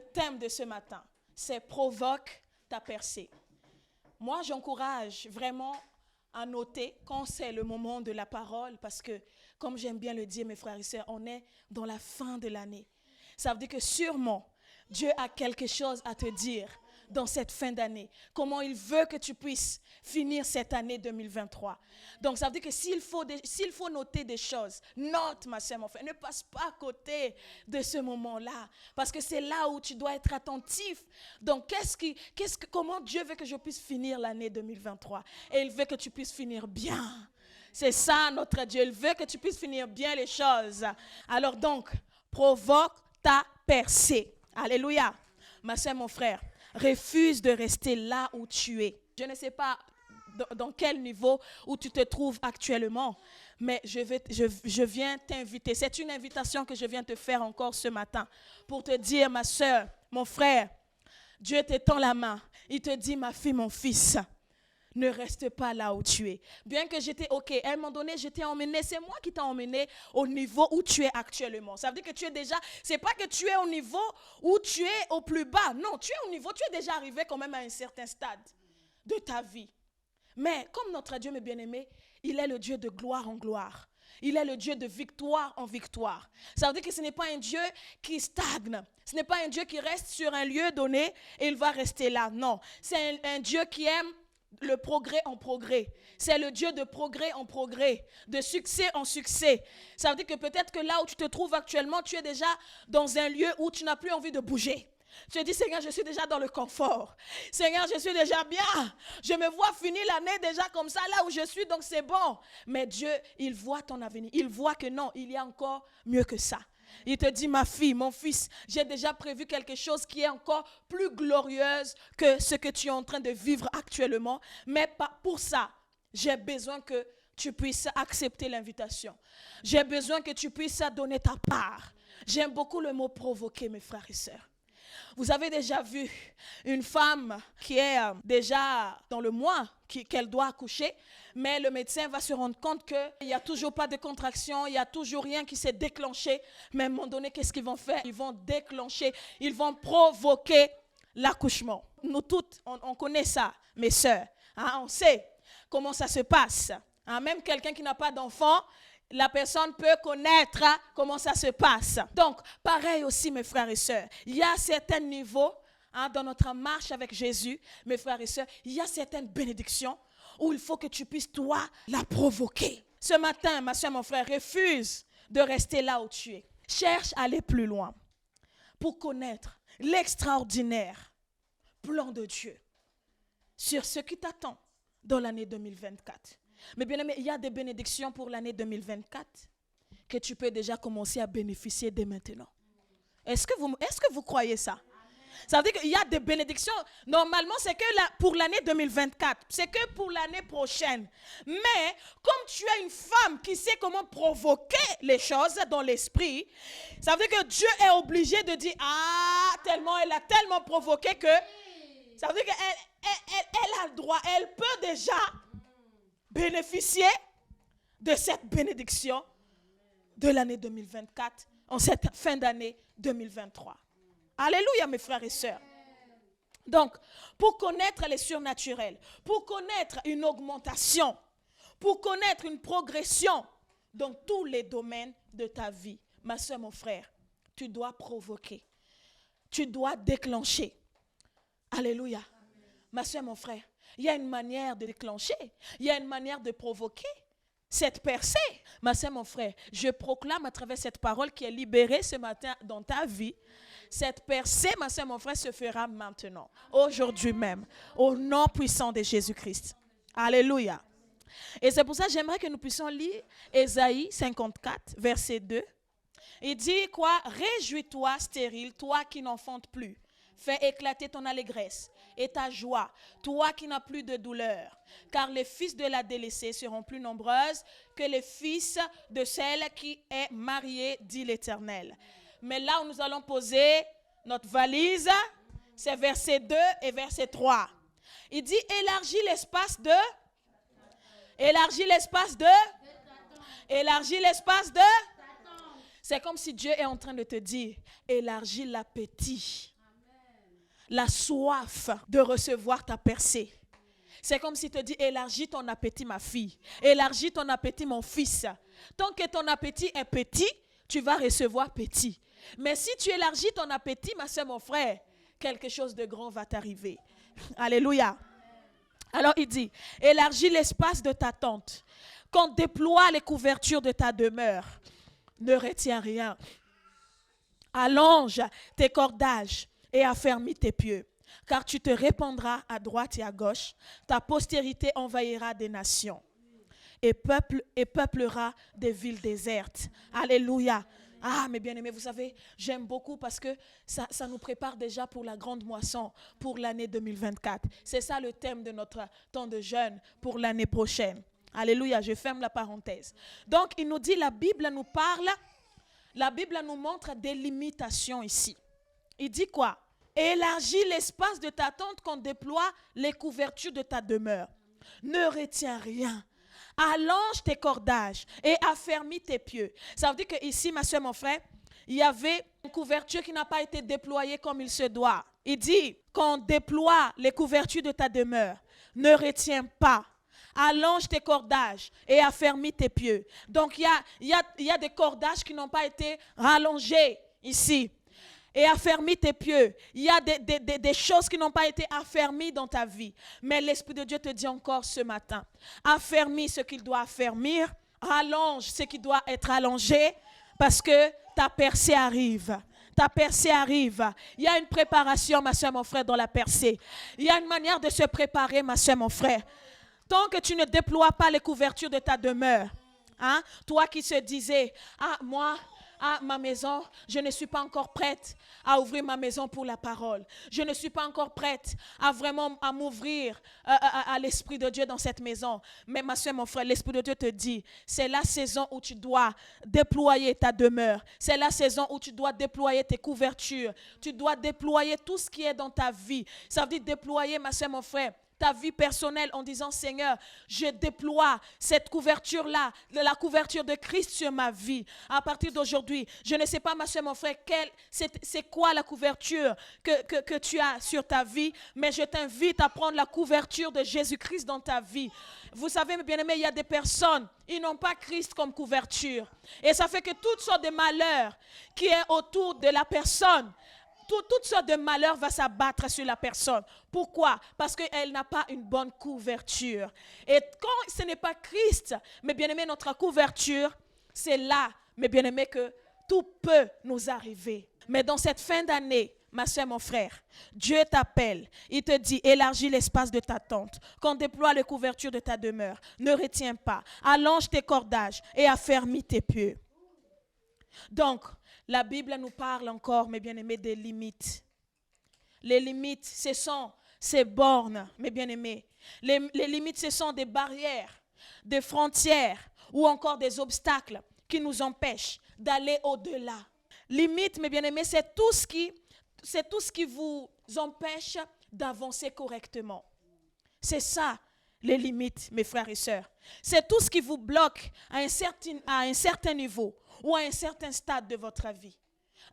thème de ce matin, c'est provoque ta percée. Moi, j'encourage vraiment à noter quand c'est le moment de la parole, parce que, comme j'aime bien le dire, mes frères et sœurs, on est dans la fin de l'année. Ça veut dire que sûrement, Dieu a quelque chose à te dire dans cette fin d'année. Comment il veut que tu puisses finir cette année 2023. Donc, ça veut dire que s'il faut noter des choses, note, ma soeur, mon frère. Ne passe pas à côté de ce moment-là. Parce que c'est là où tu dois être attentif. Donc, comment Dieu veut que je puisse finir l'année 2023? Et il veut que tu puisses finir bien. C'est ça, notre Dieu. Il veut que tu puisses finir bien les choses. Alors donc, provoque ta percée. Alléluia. Ma soeur, mon frère, refuse de rester là où tu es. Je ne sais pas dans quel niveau où tu te trouves actuellement, mais je viens t'inviter. C'est une invitation que je viens te faire encore ce matin pour te dire, ma soeur, mon frère, Dieu t'étend la main. Il te dit, ma fille, mon fils, ne reste pas là où tu es. Bien que j'étais OK, à un moment donné, je t'ai emmené, c'est moi qui t'ai emmené au niveau où tu es actuellement. Ça veut dire que tu es déjà, c'est pas que tu es au niveau où tu es au plus bas. Non, tu es au niveau, tu es déjà arrivé quand même à un certain stade de ta vie. Mais comme notre Dieu m'est bien-aimé, il est le Dieu de gloire en gloire. Il est le Dieu de victoire en victoire. Ça veut dire que ce n'est pas un Dieu qui stagne. Ce n'est pas un Dieu qui reste sur un lieu donné et il va rester là. Non, c'est un Dieu qui aime le progrès en progrès. C'est le Dieu de progrès en progrès, de succès en succès. Ça veut dire que peut-être que là où tu te trouves actuellement, tu es déjà dans un lieu où tu n'as plus envie de bouger. Tu te dis, Seigneur, je suis déjà dans le confort. Seigneur, je suis déjà bien. Je me vois finir l'année déjà comme ça, là où je suis, donc c'est bon. Mais Dieu, il voit ton avenir. Il voit que non, il y a encore mieux que ça. Il te dit, ma fille, mon fils, j'ai déjà prévu quelque chose qui est encore plus glorieuse que ce que tu es en train de vivre actuellement. Mais pour ça, j'ai besoin que tu puisses accepter l'invitation. J'ai besoin que tu puisses donner ta part. J'aime beaucoup le mot provoquer, mes frères et sœurs. Vous avez déjà vu une femme qui est déjà dans le mois qu'elle doit accoucher, mais le médecin va se rendre compte qu'il n'y a toujours pas de contraction, il n'y a toujours rien qui s'est déclenché. Mais à un moment donné, qu'est-ce qu'ils vont faire? Ils vont déclencher, ils vont provoquer l'accouchement. Nous toutes, on connaît ça, mes sœurs. Hein, on sait comment ça se passe. Hein, même quelqu'un qui n'a pas d'enfant, la personne peut connaître comment ça se passe. Donc, pareil aussi, mes frères et sœurs. Il y a certains niveaux dans notre marche avec Jésus, mes frères et sœurs, il y a certaines bénédictions où il faut que tu puisses, toi, la provoquer. Ce matin, ma soeur, mon frère, refuse de rester là où tu es. Cherche à aller plus loin pour connaître l'extraordinaire plan de Dieu sur ce qui t'attend dans l'année 2024. Mais bien aimé, il y a des bénédictions pour l'année 2024 que tu peux déjà commencer à bénéficier dès maintenant. Est-ce que vous croyez ça? Ça veut dire qu'il y a des bénédictions. Normalement, c'est que pour l'année 2024. C'est que pour l'année prochaine. Mais comme tu es une femme qui sait comment provoquer les choses dans l'esprit, ça veut dire que Dieu est obligé de dire, elle a tellement provoqué que, ça veut dire qu'elle a le droit, elle peut déjà bénéficier de cette bénédiction de l'année 2024 en cette fin d'année 2023. Alléluia, mes frères et sœurs. Donc, pour connaître les surnaturels, pour connaître une augmentation, pour connaître une progression dans tous les domaines de ta vie, ma soeur, mon frère, tu dois provoquer, tu dois déclencher. Alléluia. Ma soeur, mon frère, il y a une manière de déclencher, il y a une manière de provoquer cette percée. Ma soeur, mon frère, je proclame à travers cette parole qui est libérée ce matin dans ta vie, cette percée, ma soeur, mon frère, se fera maintenant, aujourd'hui même, au nom puissant de Jésus-Christ. Alléluia. Et c'est pour ça que j'aimerais que nous puissions lire Ésaïe 54, verset 2. Il dit quoi? Réjouis-toi, stérile, toi qui n'enfantes plus. Fais éclater ton allégresse et ta joie, toi qui n'as plus de douleur. Car les fils de la délaissée seront plus nombreuses que les fils de celle qui est mariée, dit l'Éternel. Mais là où nous allons poser notre valise, c'est verset 2 et verset 3. Il dit, élargis l'espace de... C'est comme si Dieu est en train de te dire, élargis l'appétit la soif de recevoir ta percée. C'est comme si tu te dis, élargis ton appétit, ma fille. Élargis ton appétit, mon fils. Tant que ton appétit est petit, tu vas recevoir petit. Mais si tu élargis ton appétit, ma soeur, mon frère, quelque chose de grand va t'arriver. Alléluia. Alors il dit, élargis l'espace de ta tente. Qu'on déploie les couvertures de ta demeure. Ne retiens rien. Allonge tes cordages et affermis tes pieux. Car tu te répandras à droite et à gauche. Ta postérité envahira des nations et peuplera des villes désertes. Alléluia. Ah, mes bien-aimés, vous savez, j'aime beaucoup parce que ça nous prépare déjà pour la grande moisson, pour l'année 2024. C'est ça le thème de notre temps de jeûne pour l'année prochaine. Alléluia, je ferme la parenthèse. Donc, il nous dit, la Bible nous parle, la Bible nous montre des limitations ici. Il dit quoi? Élargis l'espace de ta tente qu'on déploie les couvertures de ta demeure. Ne retiens rien. Allonge tes cordages et affermis tes pieux. Ça veut dire qu'ici, ma soeur, mon frère, il y avait une couverture qui n'a pas été déployée comme il se doit. Il dit qu'on déploie les couvertures de ta demeure. Ne retiens pas. Allonge tes cordages et affermis tes pieux. Donc, il y a des cordages qui n'ont pas été rallongés ici. Et affermis tes pieux. Il y a des choses qui n'ont pas été affermies dans ta vie. Mais l'Esprit de Dieu te dit encore ce matin, affermis ce qu'il doit affermir, rallonge ce qui doit être allongé, parce que ta percée arrive. Ta percée arrive. Il y a une préparation, ma soeur, mon frère, dans la percée. Il y a une manière de se préparer, ma soeur, mon frère. Tant que tu ne déploies pas les couvertures de ta demeure, hein, toi qui se disais, ma maison, je ne suis pas encore prête à ouvrir ma maison pour la parole. Je ne suis pas encore prête à vraiment m'ouvrir à l'Esprit de Dieu dans cette maison. Mais ma soeur, mon frère, l'Esprit de Dieu te dit, c'est la saison où tu dois déployer ta demeure. C'est la saison où tu dois déployer tes couvertures. Tu dois déployer tout ce qui est dans ta vie. Ça veut dire déployer, ma soeur, mon frère, ta vie personnelle en disant, Seigneur, je déploie cette couverture-là, la couverture de Christ sur ma vie. À partir d'aujourd'hui, je ne sais pas, ma soeur, mon frère, c'est quoi la couverture que tu as sur ta vie, mais je t'invite à prendre la couverture de Jésus-Christ dans ta vie. Vous savez, mes bien-aimés, il y a des personnes, ils n'ont pas Christ comme couverture. Et ça fait que toutes sortes de malheurs qui est autour de la personne, toutes sortes de malheurs vont s'abattre sur la personne. Pourquoi? Parce qu'elle n'a pas une bonne couverture. Et quand ce n'est pas Christ, mes bien-aimés, notre couverture, c'est là, mes bien-aimés, que tout peut nous arriver. Mais dans cette fin d'année, ma soeur, mon frère, Dieu t'appelle. Il te dit, élargis l'espace de ta tente. Qu'on déploie les couvertures de ta demeure. Ne retiens pas. Allonge tes cordages et affermis tes pieux. Donc, la Bible nous parle encore, mes bien-aimés, des limites. Les limites, ce sont ces bornes, mes bien-aimés. Les limites, ce sont des barrières, des frontières ou encore des obstacles qui nous empêchent d'aller au-delà. Limite, mes bien-aimés, c'est tout ce qui vous empêche d'avancer correctement. C'est ça, les limites, mes frères et sœurs. C'est tout ce qui vous bloque à un certain niveau ou à un certain stade de votre vie.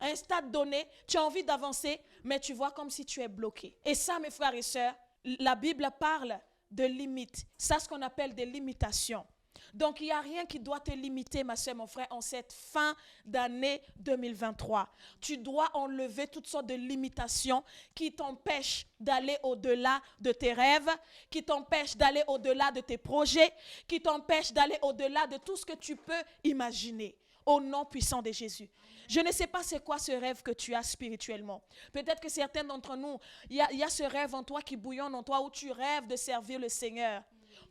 À un stade donné, tu as envie d'avancer, mais tu vois comme si tu es bloqué. Et ça, mes frères et sœurs, la Bible parle de limites. Ça, ce qu'on appelle des limitations. Donc, il n'y a rien qui doit te limiter, ma soeur, mon frère, en cette fin d'année 2023. Tu dois enlever toutes sortes de limitations qui t'empêchent d'aller au-delà de tes rêves, qui t'empêchent d'aller au-delà de tes projets, qui t'empêchent d'aller au-delà de tout ce que tu peux imaginer. Au nom puissant de Jésus. Je ne sais pas c'est quoi ce rêve que tu as spirituellement. Peut-être que certains d'entre nous, il y a ce rêve en toi qui bouillonne en toi où tu rêves de servir le Seigneur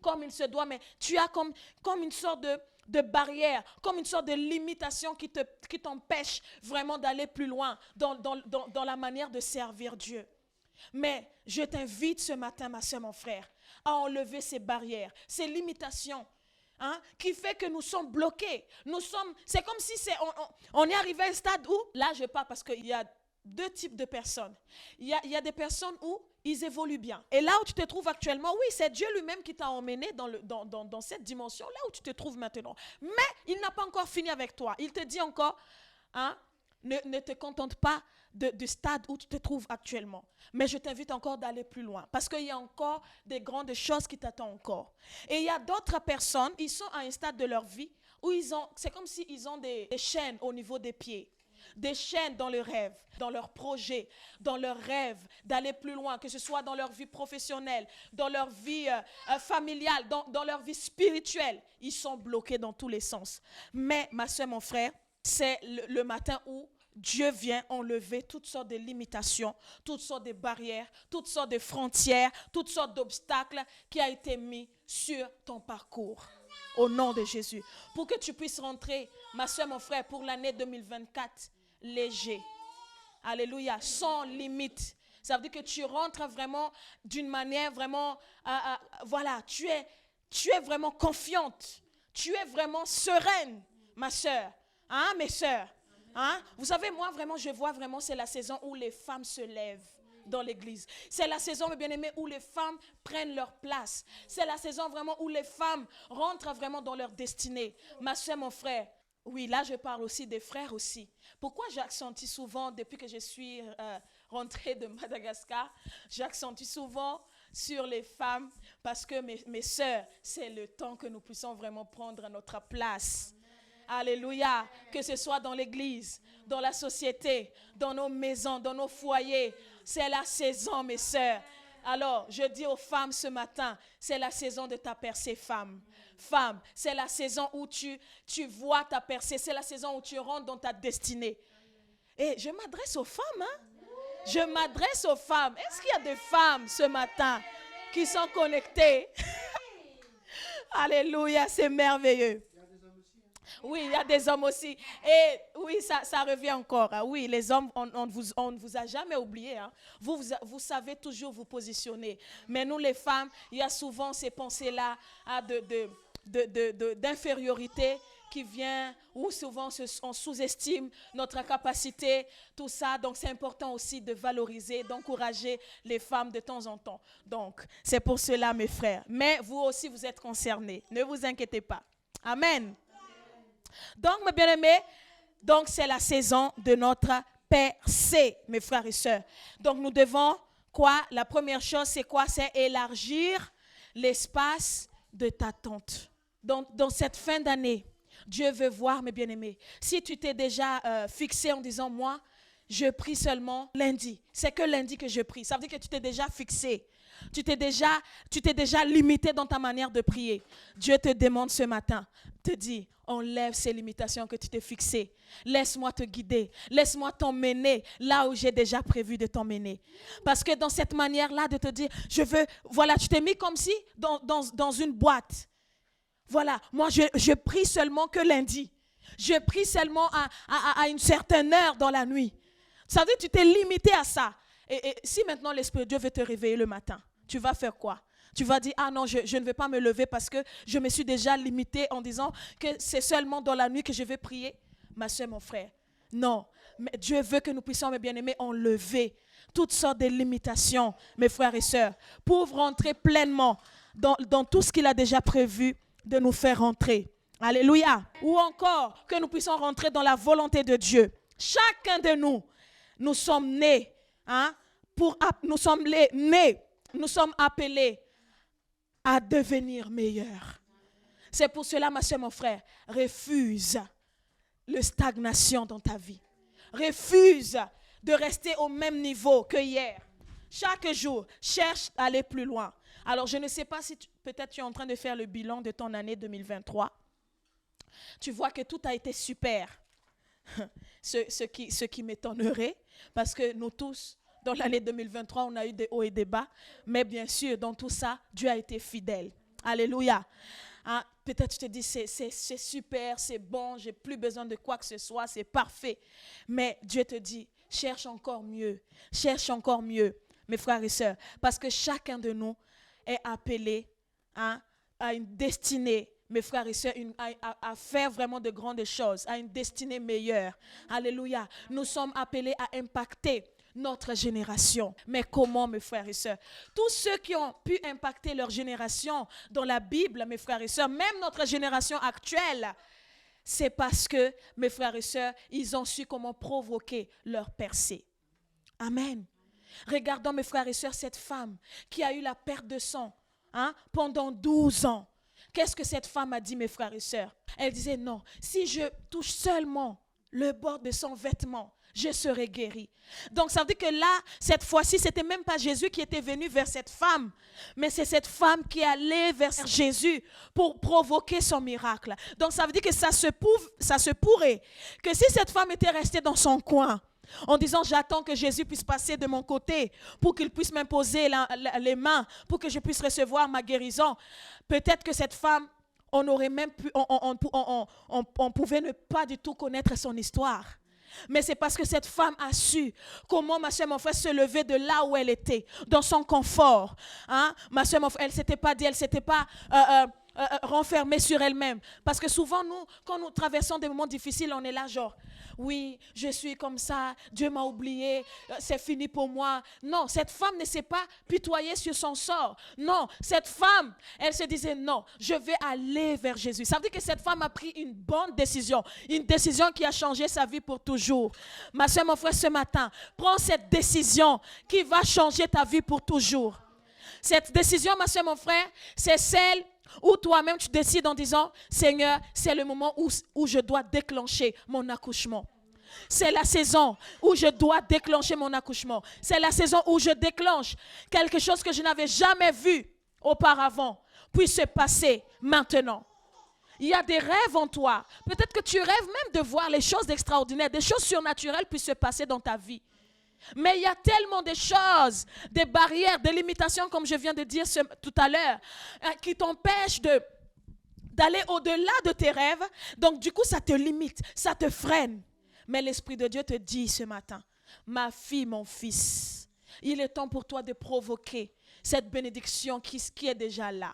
comme il se doit, mais tu as comme une sorte de barrière, comme une sorte de limitation qui t'empêche vraiment d'aller plus loin dans la manière de servir Dieu. Mais je t'invite ce matin, ma soeur, mon frère, à enlever ces barrières, ces limitations. Hein, qui fait que nous sommes bloqués. C'est comme si on est arrivé à un stade où, là je parle parce qu'il y a deux types de personnes. Il y a des personnes où ils évoluent bien. Et là où tu te trouves actuellement, oui, c'est Dieu lui-même qui t'a emmené dans cette dimension, là où tu te trouves maintenant. Mais il n'a pas encore fini avec toi. Il te dit encore, hein, ne te contente pas du stade où tu te trouves actuellement. Mais je t'invite encore d'aller plus loin. Parce qu'il y a encore des grandes choses qui t'attendent encore. Et il y a d'autres personnes, ils sont à un stade de leur vie où c'est comme s'ils ont des chaînes au niveau des pieds. Des chaînes dans leurs rêves, dans leurs projets, dans leurs rêves d'aller plus loin, que ce soit dans leur vie professionnelle, dans leur vie familiale, dans leur vie spirituelle. Ils sont bloqués dans tous les sens. Mais ma soeur, mon frère, c'est le matin où Dieu vient enlever toutes sortes de limitations, toutes sortes de barrières, toutes sortes de frontières, toutes sortes d'obstacles qui ont été mis sur ton parcours. Au nom de Jésus. Pour que tu puisses rentrer, ma soeur, mon frère, pour l'année 2024, léger. Alléluia. Sans limite. Ça veut dire que tu rentres vraiment d'une manière vraiment, voilà, tu es vraiment confiante. Tu es vraiment sereine, ma soeur. Hein, mes soeurs? Hein? Vous savez, moi, vraiment, je vois vraiment, c'est la saison où les femmes se lèvent dans l'église. C'est la saison, mes bien-aimés, où les femmes prennent leur place. C'est la saison vraiment où les femmes rentrent vraiment dans leur destinée. Ma soeur, mon frère, oui, là, je parle aussi des frères aussi. Pourquoi j'accentue souvent, depuis que je suis rentrée de Madagascar, j'accentue souvent sur les femmes parce que mes soeurs, c'est le temps que nous puissions vraiment prendre notre place. Alléluia, que ce soit dans l'église, dans la société, dans nos maisons, dans nos foyers. C'est la saison, mes sœurs. Alors, je dis aux femmes ce matin, c'est la saison de ta percée, femme. Femme, c'est la saison où tu vois ta percée. C'est la saison où tu rentres dans ta destinée. Et je m'adresse aux femmes, hein? Je m'adresse aux femmes. Est-ce qu'il y a des femmes ce matin qui sont connectées? Alléluia, c'est merveilleux. Oui, il y a des hommes aussi. Et oui, ça revient encore. Hein. Oui, les hommes, on ne vous a jamais oublié. Hein. Vous savez toujours vous positionner. Mais nous, les femmes, il y a souvent ces pensées-là d'infériorité qui vient, ou souvent on sous-estime notre capacité, tout ça. Donc, c'est important aussi de valoriser, d'encourager les femmes de temps en temps. Donc, c'est pour cela, mes frères. Mais vous aussi, vous êtes concernés. Ne vous inquiétez pas. Amen. Donc, mes bien-aimés, donc c'est la saison de notre percée, mes frères et sœurs. Donc, nous devons, quoi? La première chose, c'est quoi? C'est élargir l'espace de ta tente. Dans cette fin d'année, Dieu veut voir, mes bien-aimés. Si tu t'es déjà fixé en disant, moi, je prie seulement lundi. C'est que lundi que je prie. Ça veut dire que tu t'es déjà fixé. Tu t'es déjà limité dans ta manière de prier. Dieu te demande ce matin, te dit, enlève ces limitations que tu t'es fixées. Laisse-moi te guider. Laisse-moi t'emmener là où j'ai déjà prévu de t'emmener. Parce que dans cette manière-là de te dire, voilà, tu t'es mis comme si dans une boîte. Voilà, moi je prie seulement que lundi. Je prie seulement à une certaine heure dans la nuit. Ça veut dire que tu t'es limité à ça. Et si maintenant l'Esprit de Dieu veut te réveiller le matin, tu vas faire quoi? Tu vas dire, ah non, je ne vais pas me lever parce que je me suis déjà limité en disant que c'est seulement dans la nuit que je vais prier. Ma soeur, mon frère, non. Mais Dieu veut que nous puissions, mes bien-aimés, enlever toutes sortes de limitations, mes frères et sœurs, pour rentrer pleinement dans tout ce qu'il a déjà prévu de nous faire rentrer. Alléluia. Ou encore, que nous puissions rentrer dans la volonté de Dieu. Chacun de nous sommes nés. Hein, nous sommes appelés à devenir meilleurs. C'est pour cela, ma soeur, mon frère, refuse la stagnation dans ta vie. Refuse de rester au même niveau que hier. Chaque jour, cherche à aller plus loin. Alors, je ne sais pas si peut-être tu es en train de faire le bilan de ton année 2023. Tu vois que tout a été super. Ce qui m'étonnerait, parce que nous tous, dans l'année 2023, on a eu des hauts et des bas, mais bien sûr, dans tout ça, Dieu a été fidèle. Alléluia. Hein, peut-être tu te dis, c'est super, c'est bon, j'ai plus besoin de quoi que ce soit, c'est parfait. Mais Dieu te dit, cherche encore mieux, mes frères et sœurs, parce que chacun de nous est appelé à une destinée, mes frères et sœurs, à faire vraiment de grandes choses, à une destinée meilleure. Alléluia. Nous sommes appelés à impacter notre génération. Mais comment, mes frères et sœurs? Tous ceux qui ont pu impacter leur génération dans la Bible, mes frères et sœurs, même notre génération actuelle, c'est parce que, mes frères et sœurs, ils ont su comment provoquer leur percée. Amen. Regardons, mes frères et sœurs, cette femme qui a eu la perte de sang pendant 12 ans. Qu'est-ce que cette femme a dit, mes frères et sœurs? Elle disait, non, si je touche seulement le bord de son vêtement, je serai guérie. Donc ça veut dire que là, cette fois-ci, ce n'était même pas Jésus qui était venu vers cette femme, mais c'est cette femme qui allait vers Jésus pour provoquer son miracle. Donc ça veut dire que ça se pourrait que si cette femme était restée dans son coin, en disant j'attends que Jésus puisse passer de mon côté pour qu'il puisse m'imposer les mains pour que je puisse recevoir ma guérison, peut-être que cette femme, on aurait même pu, on pouvait ne pas du tout connaître son histoire. Mais c'est parce que cette femme a su comment, ma soeur, mon frère, se lever de là où elle était, dans son confort. Ma soeur, mon frère, elle ne s'était pas dit, elle ne s'était pas renfermée sur elle-même. Parce que souvent, nous, quand nous traversons des moments difficiles, on est là genre, oui, je suis comme ça, Dieu m'a oublié, c'est fini pour moi. Non, cette femme ne s'est pas pitoyée sur son sort. Non, cette femme, elle se disait non, je vais aller vers Jésus. Ça veut dire que cette femme a pris une bonne décision, une décision qui a changé sa vie pour toujours. Ma soeur, mon frère, ce matin, prends cette décision qui va changer ta vie pour toujours. Cette décision, ma soeur, mon frère, c'est celle où toi-même tu décides en disant, Seigneur, c'est le moment où je dois déclencher mon accouchement. C'est la saison où je dois déclencher mon accouchement. C'est la saison où je déclenche quelque chose que je n'avais jamais vu auparavant puisse se passer maintenant. Il y a des rêves en toi. Peut-être que tu rêves même de voir les choses extraordinaires, des choses surnaturelles puissent se passer dans ta vie. Mais il y a tellement de choses, des barrières, des limitations, comme je viens de dire tout à l'heure, qui t'empêchent d'aller au-delà de tes rêves. Donc du coup, ça te limite, ça te freine. Mais l'Esprit de Dieu te dit ce matin, ma fille, mon fils, il est temps pour toi de provoquer cette bénédiction qui est déjà là.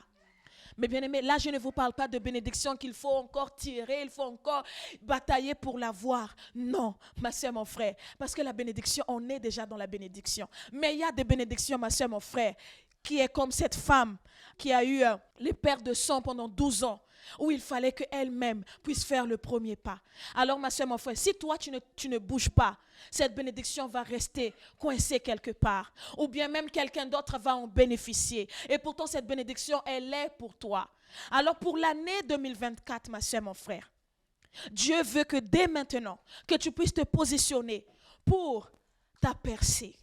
Mais bien aimé, là je ne vous parle pas de bénédiction qu'il faut encore tirer, il faut encore batailler pour l'avoir. Non, ma soeur, mon frère, parce que la bénédiction, on est déjà dans la bénédiction. Mais il y a des bénédictions, ma soeur, mon frère, qui est comme cette femme qui a eu les pertes de sang pendant 12 ans, où il fallait qu'elle-même puisse faire le premier pas. Alors ma soeur, mon frère, si toi tu ne bouges pas, cette bénédiction va rester coincée quelque part. Ou bien même quelqu'un d'autre va en bénéficier. Et pourtant cette bénédiction, elle est pour toi. Alors pour l'année 2024, ma soeur, mon frère, Dieu veut que dès maintenant, que tu puisses te positionner pour ta percée.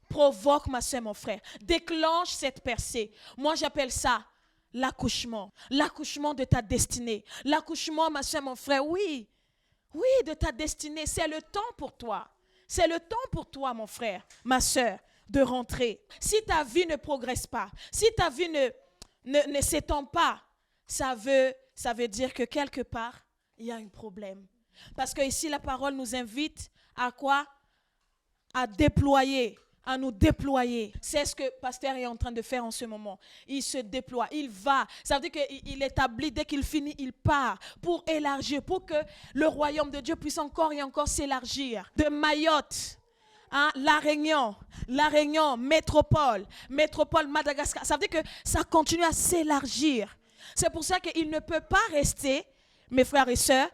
Provoque, ma soeur, mon frère. Déclenche cette percée. Moi j'appelle ça l'accouchement de ta destinée. L'accouchement, ma soeur, mon frère, oui, de ta destinée. C'est le temps pour toi. C'est le temps pour toi, mon frère, ma soeur, de rentrer. Si ta vie ne progresse pas, si ta vie ne s'étend pas, ça veut dire que quelque part, il y a un problème. Parce que ici, la parole nous invite à quoi? À déployer. À nous déployer. C'est ce que le pasteur est en train de faire en ce moment. Il se déploie, il va. Ça veut dire qu'il établit, dès qu'il finit, il part pour élargir, pour que le royaume de Dieu puisse encore et encore s'élargir. De Mayotte, La Réunion, métropole, Madagascar. Ça veut dire que ça continue à s'élargir. C'est pour ça qu'il ne peut pas rester, mes frères et sœurs,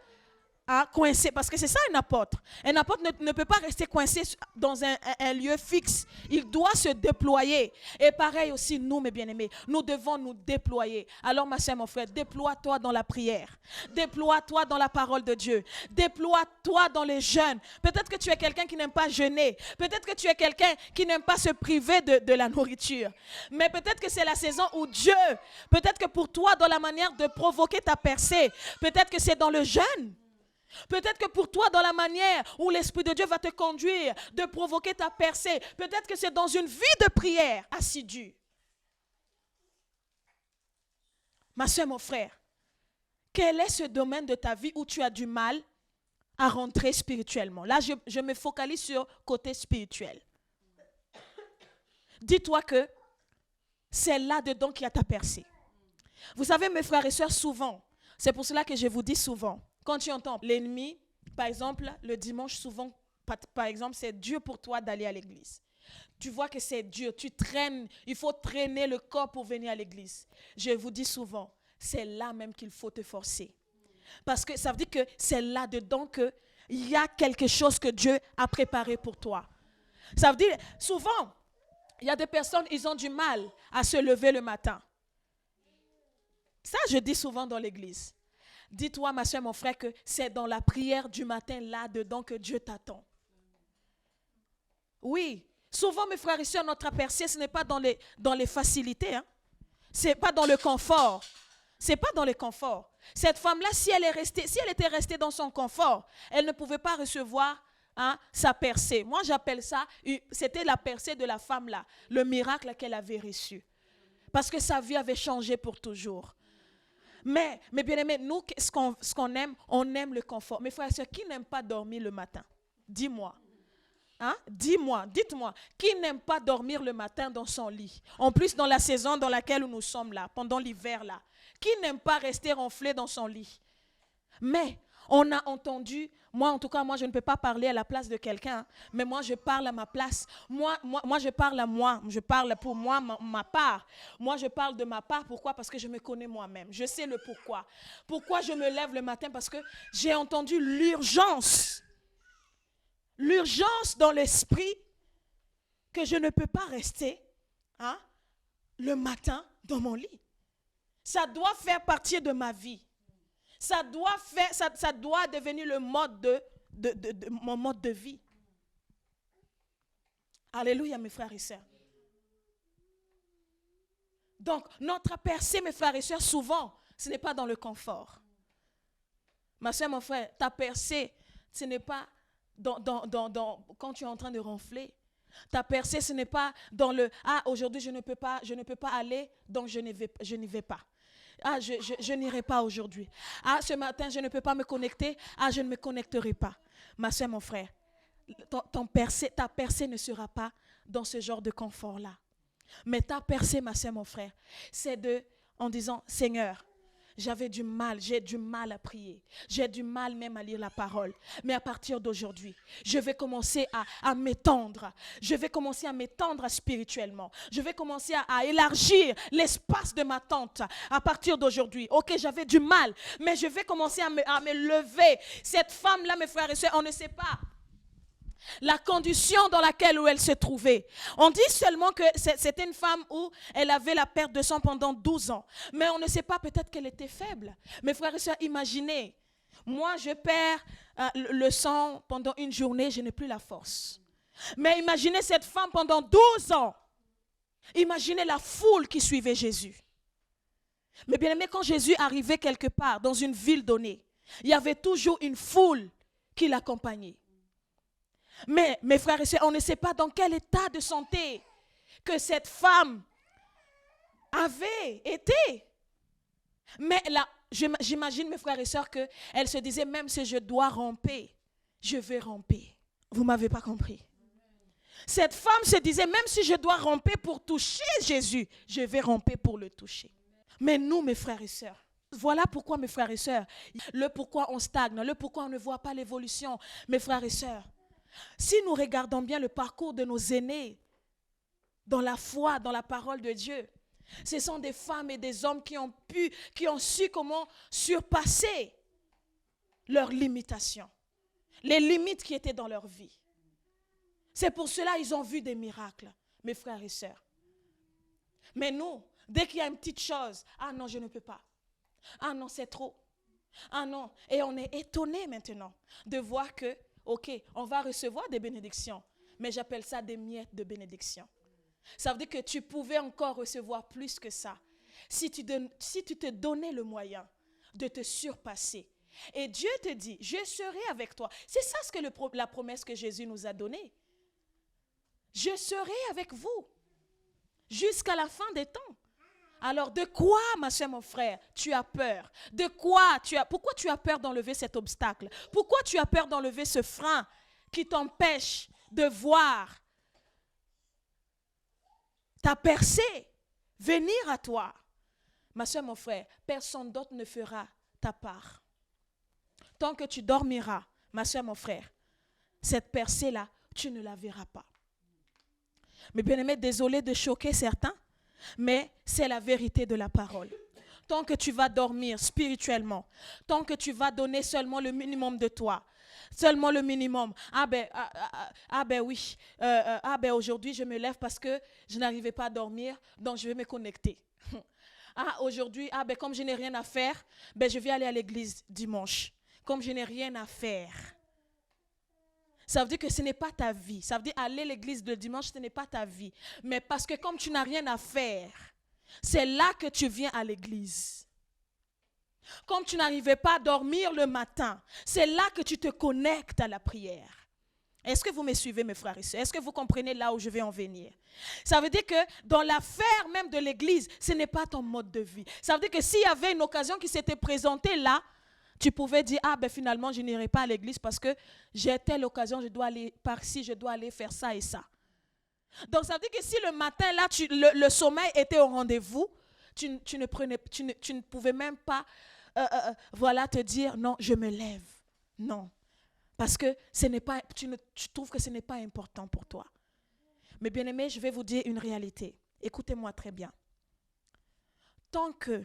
coincé, parce que c'est ça un apôtre. Un apôtre ne peut pas rester coincé dans un lieu fixe. Il doit se déployer. Et pareil aussi, nous, mes bien-aimés, nous devons nous déployer. Alors, ma soeur, mon frère, déploie-toi dans la prière. Déploie-toi dans la parole de Dieu. Déploie-toi dans les jeûnes. Peut-être que tu es quelqu'un qui n'aime pas jeûner. Peut-être que tu es quelqu'un qui n'aime pas se priver de la nourriture. Mais peut-être que c'est la saison où Dieu, peut-être que pour toi, dans la manière de provoquer ta percée, peut-être que c'est dans le jeûne. Peut-être que pour toi, dans la manière où l'Esprit de Dieu va te conduire, de provoquer ta percée, peut-être que c'est dans une vie de prière assidue. Ma soeur, mon frère, quel est ce domaine de ta vie où tu as du mal à rentrer spirituellement? Là, je me focalise sur le côté spirituel. Dis-toi que c'est là-dedans qu'il y a ta percée. Vous savez, mes frères et sœurs, souvent, c'est pour cela que je vous dis souvent, quand tu entends l'ennemi, par exemple, le dimanche, souvent, par exemple, c'est dur pour toi d'aller à l'église. Tu vois que c'est dur, tu traînes, il faut traîner le corps pour venir à l'église. Je vous dis souvent, c'est là même qu'il faut te forcer. Parce que ça veut dire que c'est là-dedans qu'il y a quelque chose que Dieu a préparé pour toi. Ça veut dire, souvent, il y a des personnes, ils ont du mal à se lever le matin. Ça, je dis souvent dans l'église. Dis-toi, ma soeur, mon frère, que c'est dans la prière du matin, là-dedans, que Dieu t'attend. Oui, souvent, mes frères et sœurs, notre percée, ce n'est pas dans les facilités. Hein. Ce n'est pas dans le confort. Ce n'est pas dans le confort. Cette femme-là, si elle était restée dans son confort, elle ne pouvait pas recevoir sa percée. Moi, j'appelle ça, c'était la percée de la femme-là, le miracle qu'elle avait reçu. Parce que sa vie avait changé pour toujours. Mais bien aimé, nous, ce qu'on aime, on aime le confort. Mes frères et sœurs, qui n'aime pas dormir le matin? Dis-moi. Hein? Dites-moi, qui n'aime pas dormir le matin dans son lit? En plus, dans la saison dans laquelle nous sommes là, pendant l'hiver là. Qui n'aime pas rester ronflé dans son lit? Mais on a entendu, moi en tout cas, moi je ne peux pas parler à la place de quelqu'un, mais moi je parle à ma place. Moi je parle à moi, je parle pour moi, ma part. Moi je parle de ma part, pourquoi? Parce que je me connais moi-même, je sais le pourquoi. Pourquoi je me lève le matin? Parce que j'ai entendu l'urgence. L'urgence dans l'esprit que je ne peux pas rester le matin dans mon lit. Ça doit faire partie de ma vie. Ça doit devenir le mode de mon mode de vie. Alléluia, mes frères et sœurs. Donc, notre percée, mes frères et sœurs, souvent, ce n'est pas dans le confort. Ma soeur, mon frère, ta percée, ce n'est pas quand tu es en train de ronfler. Ta percée, ce n'est pas dans le « Ah, aujourd'hui, je ne peux pas aller, donc je n'y vais pas. » Ah, je n'irai pas aujourd'hui. Ah, ce matin, je ne peux pas me connecter. Ah, je ne me connecterai pas. Ma soeur, mon frère, ta percée ne sera pas dans ce genre de confort-là. Mais ta percée, ma soeur, mon frère, c'est en disant, Seigneur, j'ai du mal à prier. J'ai du mal même à lire la parole. Mais à partir d'aujourd'hui, je vais commencer à m'étendre. Je vais commencer à m'étendre spirituellement. Je vais commencer à élargir l'espace de ma tente à partir d'aujourd'hui. Ok, j'avais du mal, mais je vais commencer à me lever. Cette femme-là, mes frères et sœurs, on ne sait pas la condition dans laquelle elle se trouvait. On dit seulement que c'était une femme où elle avait la perte de sang pendant 12 ans. Mais on ne sait pas, peut-être qu'elle était faible. Mes frères et sœurs, imaginez, moi je perds le sang pendant une journée, je n'ai plus la force. Mais imaginez cette femme pendant 12 ans. Imaginez la foule qui suivait Jésus. Mais bien aimé, quand Jésus arrivait quelque part dans une ville donnée, il y avait toujours une foule qui l'accompagnait. Mais mes frères et sœurs, on ne sait pas dans quel état de santé que cette femme avait été. Mais là, j'imagine mes frères et sœurs qu'elle se disait, même si je dois ramper, je vais ramper. Vous ne m'avez pas compris. Cette femme se disait, même si je dois ramper pour toucher Jésus, je vais ramper pour le toucher. Mais nous, mes frères et sœurs, voilà pourquoi, mes frères et sœurs, le pourquoi on stagne, le pourquoi on ne voit pas l'évolution, mes frères et sœurs. Si nous regardons bien le parcours de nos aînés dans la foi, dans la parole de Dieu, ce sont des femmes et des hommes qui ont su comment surpasser leurs limitations, les limites qui étaient dans leur vie. C'est pour cela qu'ils ont vu des miracles, mes frères et sœurs. Mais nous, dès qu'il y a une petite chose, ah non, je ne peux pas. Ah non, c'est trop. Ah non. Et on est étonné maintenant de voir que ok, on va recevoir des bénédictions, mais j'appelle ça des miettes de bénédiction. Ça veut dire que tu pouvais encore recevoir plus que ça si tu te donnais le moyen de te surpasser. Et Dieu te dit, je serai avec toi. C'est ça la promesse que Jésus nous a donnée. Je serai avec vous jusqu'à la fin des temps. Alors, de quoi, ma soeur, mon frère, tu as peur? Pourquoi tu as peur d'enlever cet obstacle? Pourquoi tu as peur d'enlever ce frein qui t'empêche de voir ta percée venir à toi? Ma soeur, mon frère, personne d'autre ne fera ta part. Tant que tu dormiras, ma soeur, mon frère, cette percée-là, tu ne la verras pas. Mais bien aimé, désolé de choquer certains, mais c'est la vérité de la parole. tant que tu vas dormir spirituellement, tant que tu vas donner seulement le minimum de toi, seulement le minimum. Oui, aujourd'hui je me lève parce que je n'arrivais pas à dormir, donc je vais me connecter. Aujourd'hui, comme je n'ai rien à faire, je vais aller à l'église dimanche. Comme je n'ai rien à faire. Ça veut dire que ce n'est pas ta vie. Ça veut dire aller à l'église le dimanche, ce n'est pas ta vie. Mais parce que comme tu n'as rien à faire, c'est là que tu viens à l'église. Comme tu n'arrivais pas à dormir le matin, c'est là que tu te connectes à la prière. Est-ce que vous me suivez, mes frères et sœurs? Est-ce que vous comprenez là où je vais en venir? Ça veut dire que dans l'affaire même de l'église, ce n'est pas ton mode de vie. Ça veut dire que s'il y avait une occasion qui s'était présentée là, tu pouvais dire, finalement, je n'irai pas à l'église parce que j'ai telle occasion, je dois aller par-ci, je dois aller faire ça et ça. Donc, ça veut dire que si le matin, là, le sommeil était au rendez-vous, tu ne pouvais même pas, te dire, non, je me lève. Non. Parce que tu trouves que ce n'est pas important pour toi. Mais bien aimé, je vais vous dire une réalité. Écoutez-moi très bien. Tant que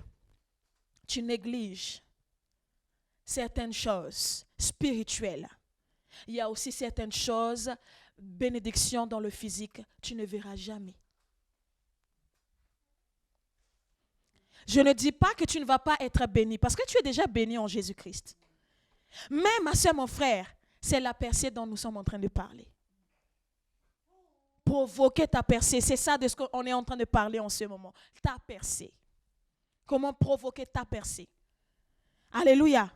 tu négliges certaines choses spirituelles, il y a aussi certaines choses, bénédictions dans le physique, tu ne verras jamais. Je ne dis pas que tu ne vas pas être béni, parce que tu es déjà béni en Jésus-Christ. Mais ma soeur, mon frère, c'est la percée dont nous sommes en train de parler. Provoquer ta percée, c'est ça de ce qu'on est en train de parler en ce moment. Ta percée. Comment provoquer ta percée? Alléluia.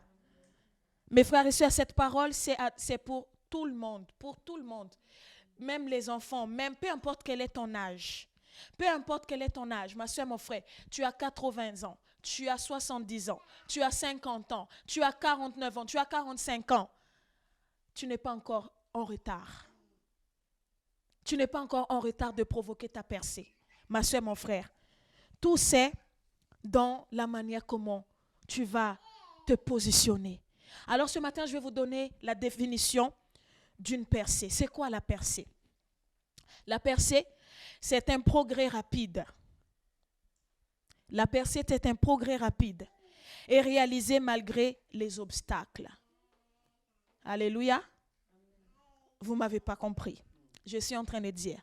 Mes frères et sœurs, cette parole, c'est pour tout le monde. Pour tout le monde. Même les enfants, même peu importe quel est ton âge. Peu importe quel est ton âge, ma soeur, mon frère, tu as 80 ans, tu as 70 ans, tu as 50 ans, tu as 49 ans, tu as 45 ans. Tu n'es pas encore en retard. Tu n'es pas encore en retard de provoquer ta percée. Ma soeur, mon frère, tout c'est dans la manière comment tu vas te positionner. Alors ce matin, je vais vous donner la définition d'une percée. C'est quoi la percée? La percée, c'est un progrès rapide. La percée est un progrès rapide et réalisé malgré les obstacles. Alléluia. Vous ne m'avez pas compris. Je suis en train de dire.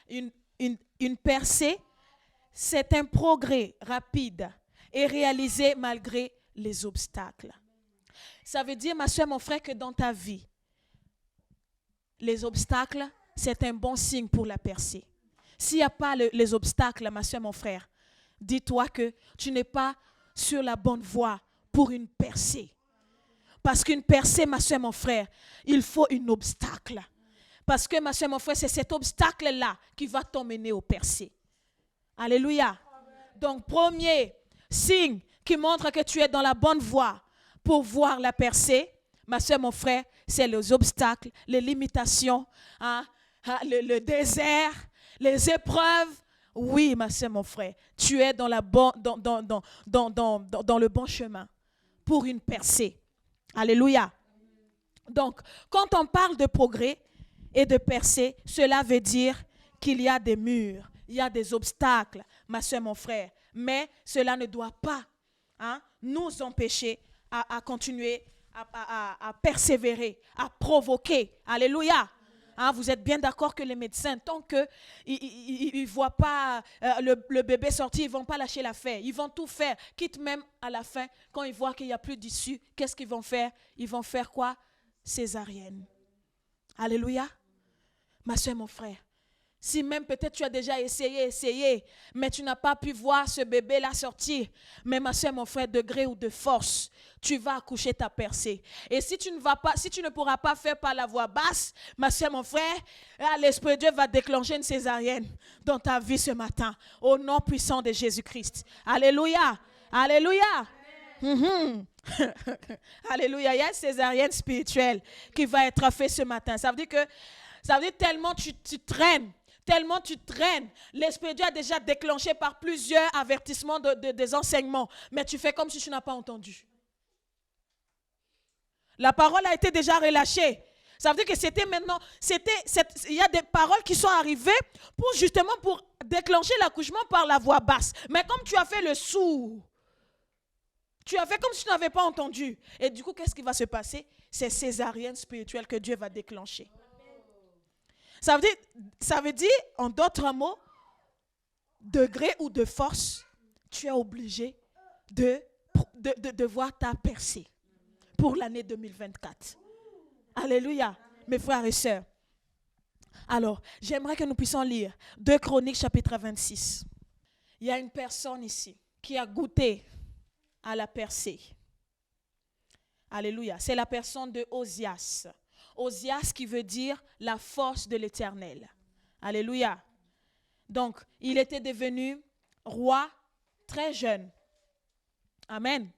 Une percée, c'est un progrès rapide et réalisé malgré les obstacles. Ça veut dire, ma soeur, mon frère, que dans ta vie, les obstacles, c'est un bon signe pour la percée. S'il n'y a pas les obstacles, ma soeur, mon frère, dis-toi que tu n'es pas sur la bonne voie pour une percée. Parce qu'une percée, ma soeur, mon frère, il faut un obstacle. Parce que, ma soeur, mon frère, c'est cet obstacle-là qui va t'emmener au percée. Alléluia. Donc, premier signe qui montre que tu es dans la bonne voie pour voir la percée, ma soeur, mon frère, c'est les obstacles, les limitations, le désert, les épreuves. Oui, ma soeur, mon frère, tu es dans le bon chemin pour une percée. Alléluia. Donc, quand on parle de progrès et de percée, cela veut dire qu'il y a des murs, il y a des obstacles, ma soeur, mon frère. Mais cela ne doit pas nous empêcher à continuer, à persévérer, à provoquer. Alléluia. Vous êtes bien d'accord que les médecins, tant qu'ils ne voient pas le bébé sortir, ils ne vont pas lâcher l'affaire. Ils vont tout faire, quitte même à la fin, quand ils voient qu'il n'y a plus d'issue, qu'est-ce qu'ils vont faire? Ils vont faire quoi? Césarienne. Alléluia. Ma soeur, mon frère, si même peut-être tu as déjà essayé, mais tu n'as pas pu voir ce bébé-là sortir, mais ma soeur, mon frère, de gré ou de force, tu vas accoucher ta percée. Et si tu ne pourras pas faire par la voix basse, ma soeur, mon frère, l'Esprit de Dieu va déclencher une césarienne dans ta vie ce matin, au nom puissant de Jésus-Christ. Alléluia. Alléluia. Alléluia. Il y a une césarienne spirituelle qui va être faite ce matin. Ça veut dire tellement tu traînes. Tellement tu traînes, l'Esprit de Dieu a déjà déclenché par plusieurs avertissements des enseignements, mais tu fais comme si tu n'as pas entendu. La parole a été déjà relâchée. Ça veut dire que il y a des paroles qui sont arrivées pour déclencher l'accouchement par la voix basse. Mais comme tu as fait le sourd, Tu as fait comme si tu n'avais pas entendu. Et du coup, qu'est-ce qui va se passer? C'est césarienne spirituelle que Dieu va déclencher. Ça veut dire, en d'autres mots, de gré ou de force, tu es obligé de voir ta percée pour l'année 2024. Alléluia, mes frères et sœurs. Alors, j'aimerais que nous puissions lire 2 Chroniques chapitre 26. Il y a une personne ici qui a goûté à la percée. Alléluia. C'est la personne de Osias. Osias qui veut dire la force de l'Éternel. Alléluia. Donc, il était devenu roi très jeune. Amen.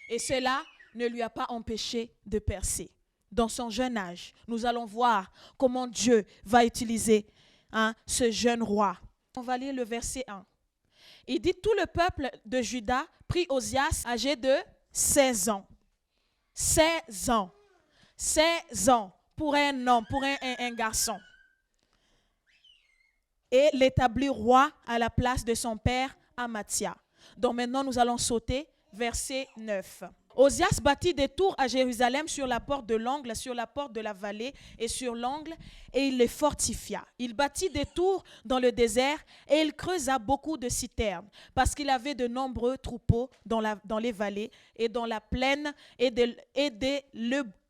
Et cela ne lui a pas empêché de percer. Dans son jeune âge, nous allons voir comment Dieu va utiliser ce jeune roi. On va lire le verset 1. Il dit, tout le peuple de Juda prit Osias âgé de 16 ans. 16 ans. 16 ans pour un homme, pour un garçon. Et l'établit roi à la place de son père Amathia. Donc maintenant, nous allons sauter verset 9. Osias bâtit des tours à Jérusalem sur la porte de l'angle, sur la porte de la vallée et sur l'angle, et il les fortifia. Il bâtit des tours dans le désert et il creusa beaucoup de citernes, parce qu'il avait de nombreux troupeaux dans les vallées et dans la plaine, et des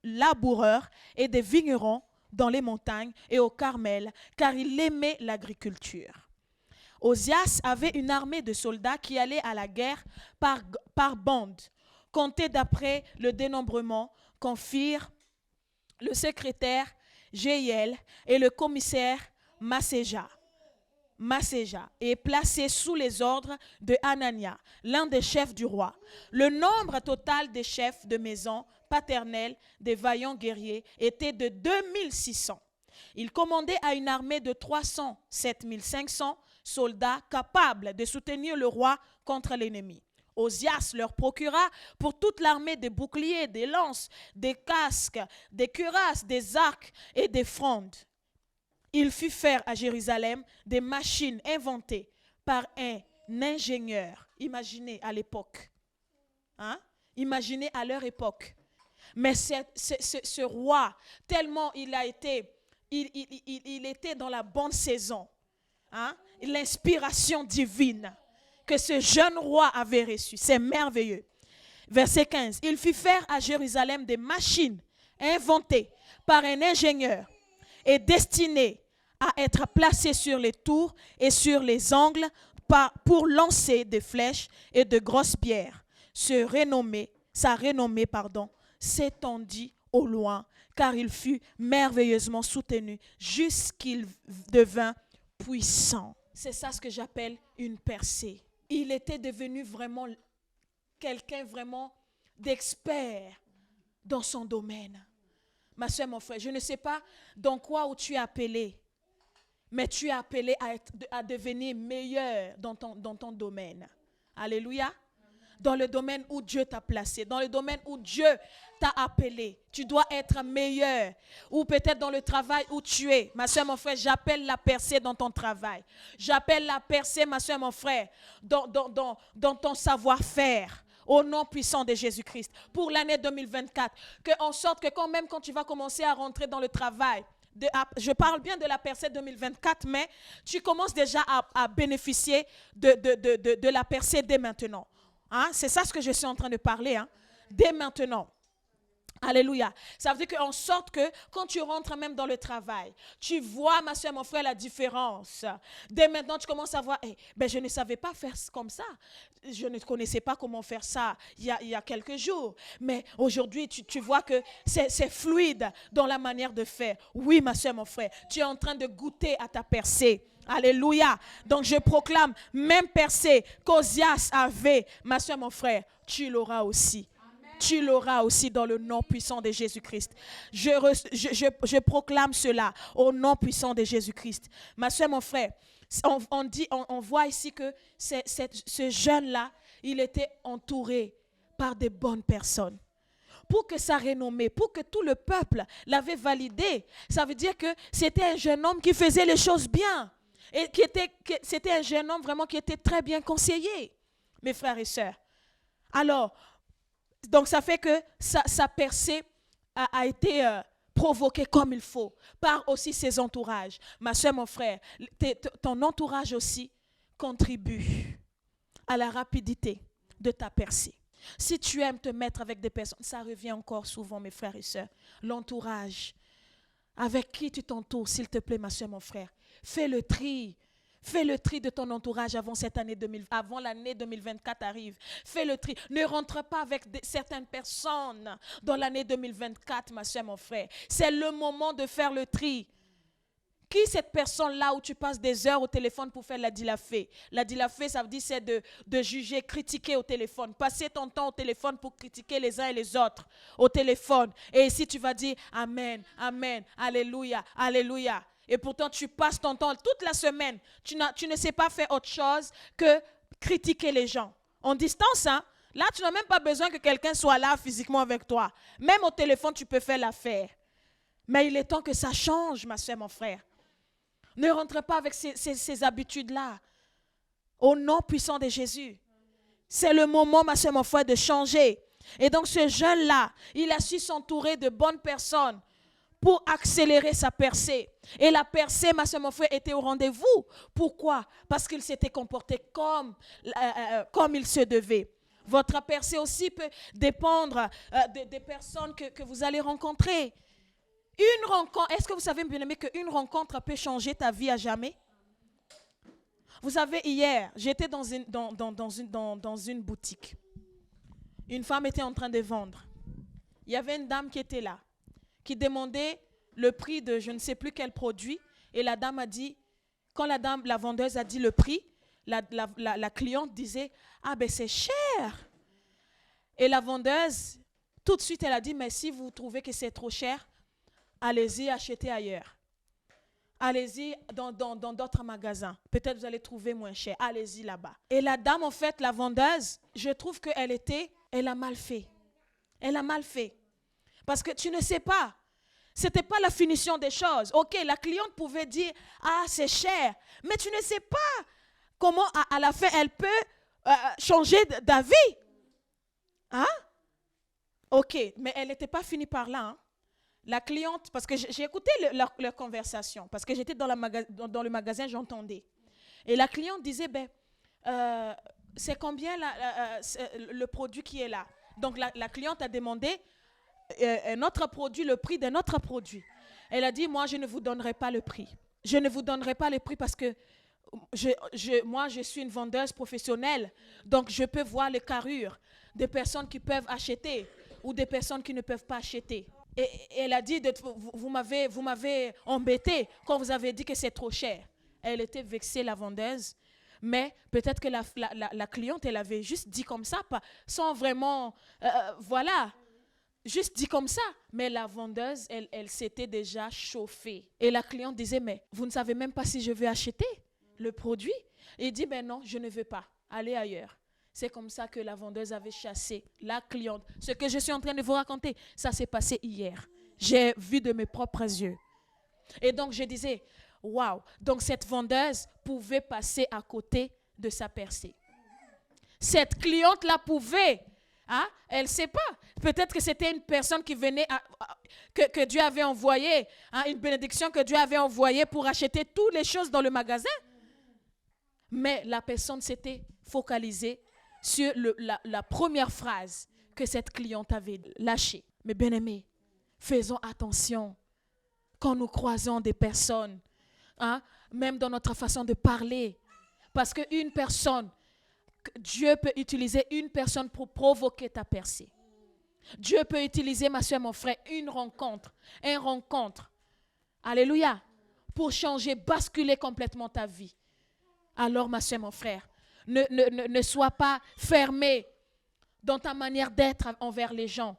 laboureurs et des vignerons dans les montagnes et au Carmel, car il aimait l'agriculture. Osias avait une armée de soldats qui allaient à la guerre par bandes, comptés d'après le dénombrement qu'en firent le secrétaire Jéhiel et le commissaire Masséja, et placés sous les ordres de Hanania, l'un des chefs du roi. Le nombre total des chefs de maison paternelle des vaillants guerriers était de 2600. Il commandait à une armée de 307 500 soldats capables de soutenir le roi contre l'ennemi. Osias leur procura pour toute l'armée des boucliers, des lances, des casques, des cuirasses, des arcs et des frondes. Il fit faire à Jérusalem des machines inventées par un ingénieur. Imaginez à l'époque. Imaginez à leur époque. Mais ce roi, tellement il était dans la bonne saison, l'inspiration divine que ce jeune roi avait reçue. C'est merveilleux. Verset 15. Il fit faire à Jérusalem des machines inventées par un ingénieur et destinées à être placées sur les tours et sur les angles pour lancer des flèches et de grosses pierres. Sa renommée, s'étendit au loin, car il fut merveilleusement soutenu jusqu'il devint puissant. C'est ça ce que j'appelle une percée. Il était devenu vraiment quelqu'un vraiment d'expert dans son domaine. Ma soeur, mon frère, je ne sais pas dans quoi où tu es appelé, mais tu es appelé à devenir meilleur dans ton domaine. Alléluia. Dans le domaine où Dieu t'a placé, dans le domaine où Dieu t'a appelé, tu dois être meilleur. Ou peut-être dans le travail où tu es. Ma soeur, mon frère, j'appelle la percée dans ton travail. J'appelle la percée, ma soeur, mon frère, dans ton savoir-faire. Au nom puissant de Jésus-Christ. Pour l'année 2024. En sorte que quand tu vas commencer à rentrer dans le travail, je parle bien de la percée 2024, mais tu commences déjà à bénéficier de la percée dès maintenant. C'est ça ce que je suis en train de parler, dès maintenant. Alléluia. Ça veut dire qu'en sorte que quand tu rentres même dans le travail, tu vois, ma soeur, mon frère, la différence. Dès maintenant, tu commences à voir, je ne savais pas faire comme ça. Je ne connaissais pas comment faire ça il y a quelques jours. Mais aujourd'hui, tu vois que c'est fluide dans la manière de faire. Oui, ma soeur, mon frère, tu es en train de goûter à ta percée. Alléluia. Donc je proclame, même percée qu'Osias avait, ma soeur, mon frère, tu l'auras aussi. Tu l'auras aussi dans le nom puissant de Jésus-Christ. Je proclame cela au nom puissant de Jésus-Christ. Ma soeur, mon frère, on voit ici que ce jeune-là, il était entouré par de bonnes personnes. Pour que sa renommée, pour que tout le peuple l'avait validé, ça veut dire que c'était un jeune homme qui faisait les choses bien. Et c'était un jeune homme vraiment qui était très bien conseillé. Mes frères et sœurs, Alors, donc ça fait que sa percée a été provoquée comme il faut par aussi ses entourages. Ma soeur, mon frère, ton entourage aussi contribue à la rapidité de ta percée. Si tu aimes te mettre avec des personnes, ça revient encore souvent, mes frères et sœurs, l'entourage. Avec qui tu t'entoures, s'il te plaît, ma soeur, mon frère. Fais le tri. Fais le tri de ton entourage avant l'année 2024 arrive. Fais le tri. Ne rentre pas avec certaines personnes dans l'année 2024, ma soeur, mon frère. C'est le moment de faire le tri. Qui cette personne-là où tu passes des heures au téléphone pour faire la dilafée? La dilafée, ça veut dire c'est de juger, critiquer au téléphone. Passer ton temps au téléphone pour critiquer les uns et les autres au téléphone. Et ici, tu vas dire Amen, Amen, Alléluia, Alléluia. Et pourtant, tu passes ton temps toute la semaine. Tu ne sais pas faire autre chose que critiquer les gens. En distance, hein? Là, tu n'as même pas besoin que quelqu'un soit là physiquement avec toi. Même au téléphone, tu peux faire l'affaire. Mais il est temps que ça change, ma soeur, mon frère. Ne rentre pas avec ces habitudes-là. Au nom puissant de Jésus. C'est le moment, ma soeur, mon frère, de changer. Et donc, ce jeune-là, il a su s'entourer de bonnes personnes pour accélérer sa percée. Et la percée, ma soeur, mon frère, était au rendez-vous. Pourquoi? Parce qu'il s'était comporté comme il se devait. Votre percée aussi peut dépendre des personnes que vous allez rencontrer. Une rencontre, est-ce que vous savez, bien aimé, qu'une rencontre peut changer ta vie à jamais? Vous savez, hier, j'étais dans une boutique. Une femme était en train de vendre. Il y avait une dame qui était là, qui demandait le prix de je ne sais plus quel produit. Et la dame a dit, quand la vendeuse a dit le prix, la cliente disait, ah ben c'est cher. Et la vendeuse, tout de suite, elle a dit, mais si vous trouvez que c'est trop cher, allez-y, achetez ailleurs. Allez-y dans d'autres magasins. Peut-être vous allez trouver moins cher. Allez-y là-bas. Et la dame, en fait, la vendeuse, je trouve elle a mal fait. Elle a mal fait. Parce que tu ne sais pas. Ce n'était pas la finition des choses. Ok, la cliente pouvait dire, ah, c'est cher. Mais tu ne sais pas comment, à la fin, elle peut changer d'avis. Hein? Ok, mais elle n'était pas finie par là. Hein? La cliente, parce que j'ai écouté leur conversation, parce que j'étais dans le magasin, j'entendais. Et la cliente disait, c'est combien le produit qui est là? Donc la cliente a demandé un autre produit, le prix d'un autre produit. Elle a dit, moi, je ne vous donnerai pas le prix. Je ne vous donnerai pas le prix parce que moi, je suis une vendeuse professionnelle. Donc, je peux voir les carrures des personnes qui peuvent acheter ou des personnes qui ne peuvent pas acheter. Et elle a dit, vous m'avez embêté quand vous avez dit que c'est trop cher. Elle était vexée, la vendeuse. Mais peut-être que la cliente, elle avait juste dit comme ça, sans vraiment, voilà, juste dit comme ça. Mais la vendeuse, elle s'était déjà chauffée. Et la cliente disait, mais vous ne savez même pas si je veux acheter le produit? Et il dit, ben non, je ne veux pas, allez ailleurs. C'est comme ça que la vendeuse avait chassé la cliente. Ce que je suis en train de vous raconter, ça s'est passé hier. J'ai vu de mes propres yeux. Et donc, je disais, waouh, donc cette vendeuse pouvait passer à côté de sa percée. Cette cliente-là pouvait, hein, elle ne sait pas. Peut-être que c'était une personne qui venait, que Dieu avait envoyée, hein, une bénédiction que Dieu avait envoyée pour acheter toutes les choses dans le magasin. Mais la personne s'était focalisée sur la première phrase que cette cliente avait lâchée. Mais bien aimés, faisons attention quand nous croisons des personnes, hein, même dans notre façon de parler. Parce qu'une personne, Dieu peut utiliser une personne pour provoquer ta percée. Dieu peut utiliser, ma soeur, mon frère, une rencontre. Alléluia. Pour changer, basculer complètement ta vie. Alors, ma soeur, mon frère, ne sois pas fermé dans ta manière d'être envers les gens.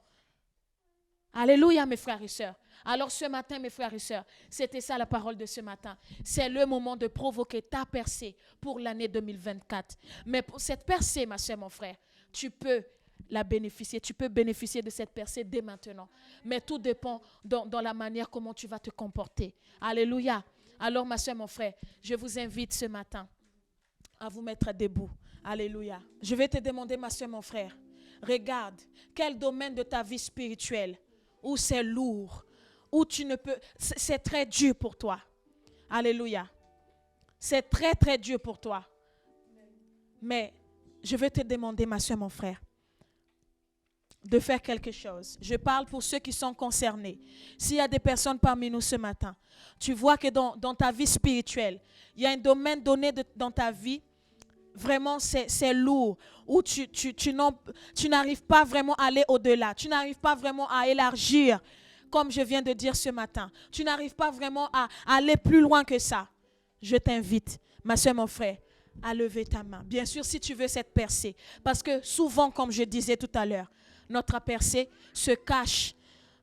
Alléluia, mes frères et sœurs. Alors ce matin, mes frères et sœurs, c'était ça la parole de ce matin. C'est le moment de provoquer ta percée pour l'année 2024. Mais pour cette percée, ma soeur, mon frère, tu peux la bénéficier. Tu peux bénéficier de cette percée dès maintenant. Mais tout dépend dans la manière comment tu vas te comporter. Alléluia. Alors, ma soeur, mon frère, je vous invite ce matin à vous mettre debout. Alléluia. Je vais te demander, ma soeur, mon frère, Regarde quel domaine de ta vie spirituelle où c'est lourd, où tu ne peux, c'est très dur pour toi. Alléluia. C'est très, très dur pour toi. Mais je veux te demander, ma soeur, mon frère, de faire quelque chose. Je parle pour ceux qui sont concernés. S'il y a des personnes parmi nous ce matin, tu vois que dans ta vie spirituelle, il y a un domaine donné dans ta vie, vraiment c'est lourd, où tu n'arrives pas vraiment à aller au-delà, tu n'arrives pas vraiment à élargir, comme je viens de dire ce matin. Tu n'arrives pas vraiment à aller plus loin que ça. Je t'invite, ma soeur, mon frère, à lever ta main. Bien sûr, si tu veux cette percée. Parce que souvent, comme je disais tout à l'heure, notre percée se cache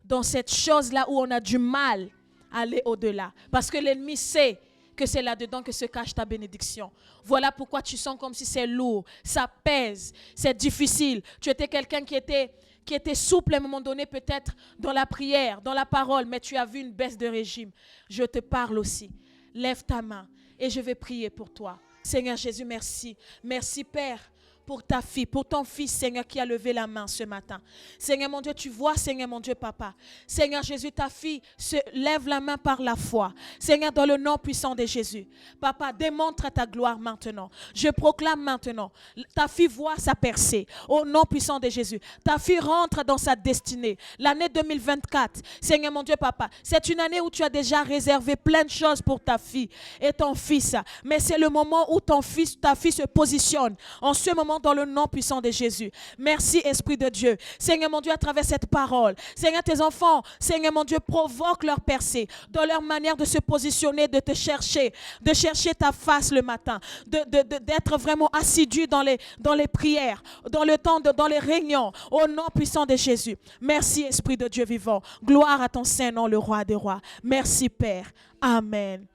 dans cette chose-là où on a du mal à aller au-delà. Parce que l'ennemi sait que c'est là-dedans que se cache ta bénédiction. Voilà pourquoi tu sens comme si c'est lourd, ça pèse, c'est difficile. Tu étais quelqu'un qui était souple à un moment donné, peut-être dans la prière, dans la parole, mais tu as vu une baisse de régime. Je te parle aussi. Lève ta main et je vais prier pour toi. Seigneur Jésus, merci. Merci Père pour ta fille, pour ton fils, Seigneur, qui a levé la main ce matin. Seigneur mon Dieu, tu vois, Seigneur mon Dieu, Papa. Seigneur Jésus, ta fille se lève la main par la foi. Seigneur, dans le nom puissant de Jésus. Papa, démontre ta gloire maintenant. Je proclame maintenant, ta fille voit sa percée. Au nom puissant de Jésus. Ta fille rentre dans sa destinée. L'année 2024, Seigneur mon Dieu, Papa, c'est une année où tu as déjà réservé plein de choses pour ta fille et ton fils. Mais c'est le moment où ton fils, ta fille se positionne. En ce moment, dans le nom puissant de Jésus. Merci Esprit de Dieu. Seigneur mon Dieu, à travers cette parole, Seigneur, tes enfants, Seigneur mon Dieu, provoque leur percée dans leur manière de se positionner, de te chercher, de chercher ta face le matin, d'être vraiment assidus dans les prières, dans le temps, dans les réunions, au nom puissant de Jésus. Merci Esprit de Dieu vivant. Gloire à ton Saint-Nom, le Roi des rois. Merci Père. Amen.